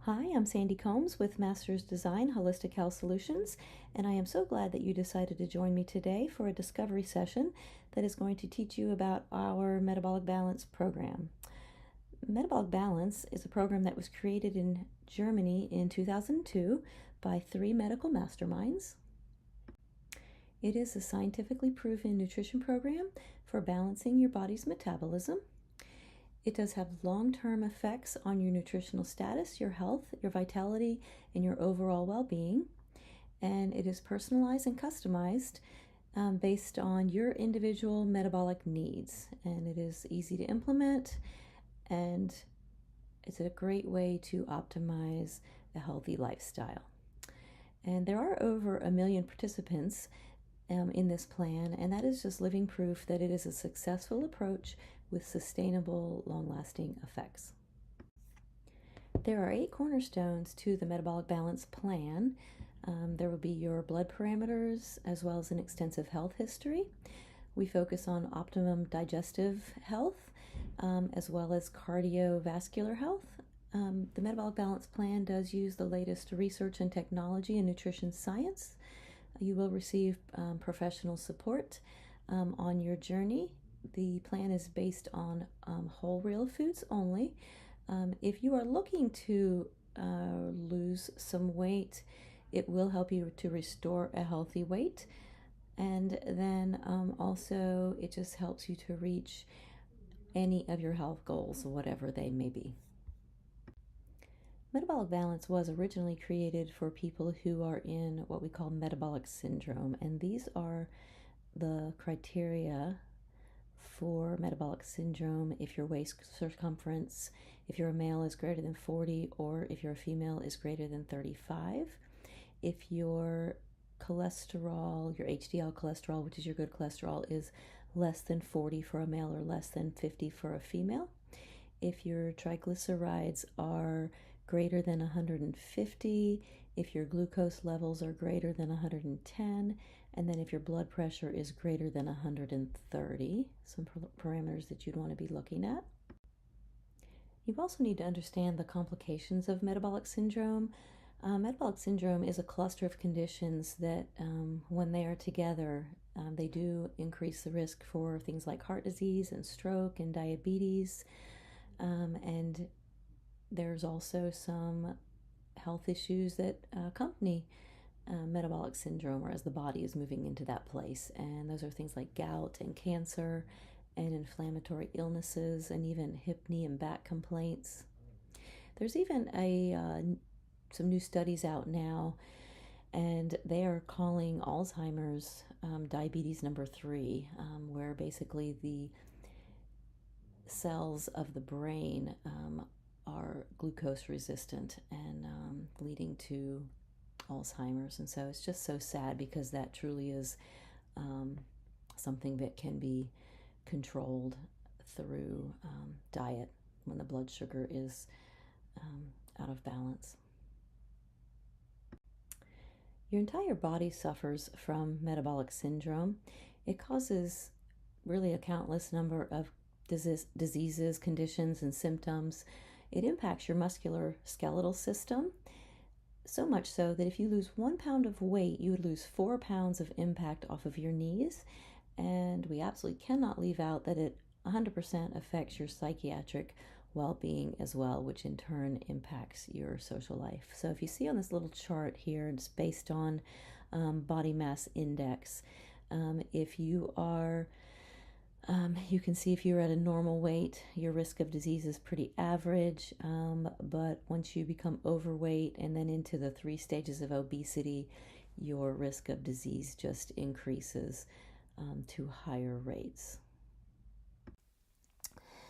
Hi, I'm Sandy Combs with Masters Design Holistic Health Solutions, and I am so glad that you decided to join me today for a discovery session that is going to teach you about our Metabolic Balance program. Metabolic Balance is a program that was created in Germany in 2002 by 3 medical masterminds. It is a scientifically proven nutrition program for balancing your body's metabolism. It does have long-term effects on your nutritional status, your health, your vitality, and your overall well-being. And it is personalized and customized based on your individual metabolic needs. And it is easy to implement, and it's a great way to optimize a healthy lifestyle. And there are over 1 million participants in this plan, and that is just living proof that it is a successful approach with sustainable, long-lasting effects. There are 8 cornerstones to the Metabolic Balance plan. There will be your blood parameters as well as an extensive health history. We focus on optimum digestive health as well as cardiovascular health. The Metabolic Balance plan does use the latest research and technology in nutrition science. You will receive professional support on your journey. The plan is based on whole real foods only. If you are looking to lose some weight, it will help you to restore a healthy weight. And then also it just helps you to reach any of your health goals, whatever they may be. Metabolic Balance was originally created for people who are in what we call metabolic syndrome, and these are the criteria for metabolic syndrome. If your waist circumference, if you're a male, is greater than 40, or if you're a female, is greater than 35. If your cholesterol, your HDL cholesterol, which is your good cholesterol, is less than 40 for a male or less than 50 for a female. If your triglycerides are greater than 150, if your glucose levels are greater than 110, and then if your blood pressure is greater than 130, some parameters that you'd want to be looking at. You also need to understand the complications of metabolic syndrome. Metabolic syndrome is a cluster of conditions that when they are together, they do increase the risk for things like heart disease and stroke and diabetes. And there's also some health issues that accompany metabolic syndrome, or as the body is moving into that place. And those are things like gout and cancer and inflammatory illnesses and even hip, knee, and back complaints. There's even some new studies out now, and they are calling Alzheimer's diabetes number 3, where basically the cells of the brain are glucose resistant and leading to Alzheimer's. And so it's just so sad, because that truly is something that can be controlled through diet when the blood sugar is out of balance. Your entire body suffers from metabolic syndrome. It causes really a countless number of diseases, conditions, and symptoms. It impacts your musculoskeletal system, so much so that if you lose 1 pound of weight, you would lose 4 pounds of impact off of your knees. And we absolutely cannot leave out that it 100% affects your psychiatric well-being as well, which in turn impacts your social life. So if you see on this little chart here, it's based on body mass index. If you are you can see if you're at a normal weight, your risk of disease is pretty average, but once you become overweight and then into the 3 stages of obesity, your risk of disease just increases to higher rates.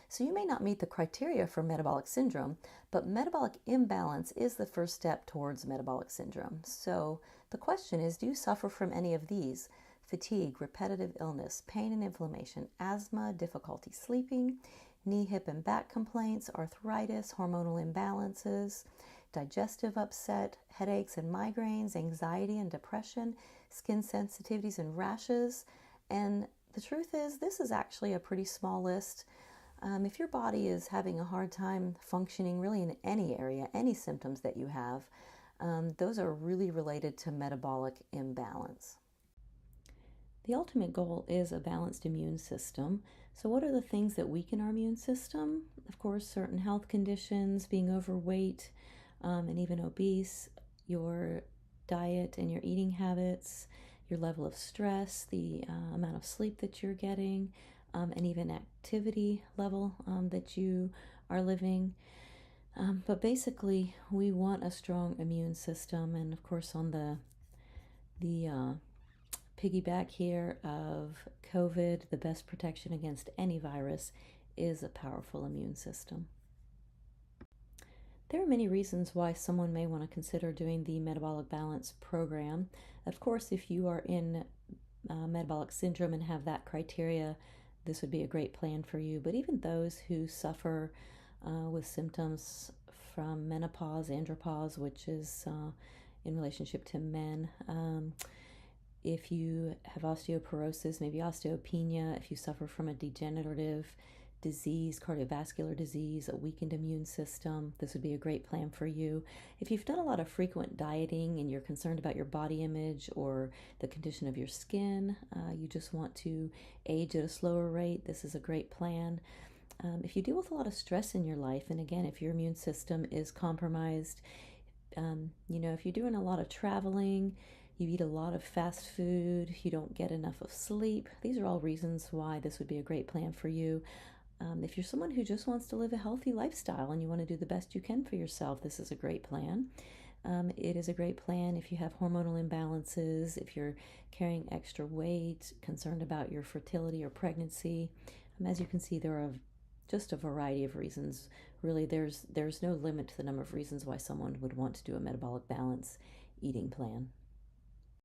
So you may not meet the criteria for metabolic syndrome, but metabolic imbalance is the first step towards metabolic syndrome. So the question is, do you suffer from any of these? Fatigue, repetitive illness, pain and inflammation, asthma, difficulty sleeping, knee, hip, and back complaints, arthritis, hormonal imbalances, digestive upset, headaches and migraines, anxiety and depression, skin sensitivities and rashes. And the truth is, this is actually a pretty small list. If your body is having a hard time functioning really in any area, any symptoms that you have, those are really related to metabolic imbalance. The ultimate goal is a balanced immune system. So, what are the things that weaken our immune system? Of course, certain health conditions, being overweight and even obese, your diet and your eating habits, your level of stress, the amount of sleep that you're getting, and even activity level that you are living. But basically, we want a strong immune system, and of course, on the piggyback here of COVID, the best protection against any virus is a powerful immune system. There are many reasons why someone may want to consider doing the metabolic balance program. Of course, if you are in metabolic syndrome and have that criteria, this would be a great plan for you. But even those who suffer with symptoms from menopause, andropause, which is in relationship to men, if you have osteoporosis, maybe osteopenia, if you suffer from a degenerative disease, cardiovascular disease, a weakened immune system, this would be a great plan for you. If you've done a lot of frequent dieting and you're concerned about your body image or the condition of your skin, you just want to age at a slower rate, this is a great plan. If you deal with a lot of stress in your life, and again, if your immune system is compromised, if you're doing a lot of traveling, you eat a lot of fast food, you don't get enough of sleep, these are all reasons why this would be a great plan for you. If you're someone who just wants to live a healthy lifestyle and you want to do the best you can for yourself, this is a great plan. It is a great plan if you have hormonal imbalances, if you're carrying extra weight, concerned about your fertility or pregnancy. As you can see, there are just a variety of reasons. Really, there's no limit to the number of reasons why someone would want to do a metabolic balance eating plan.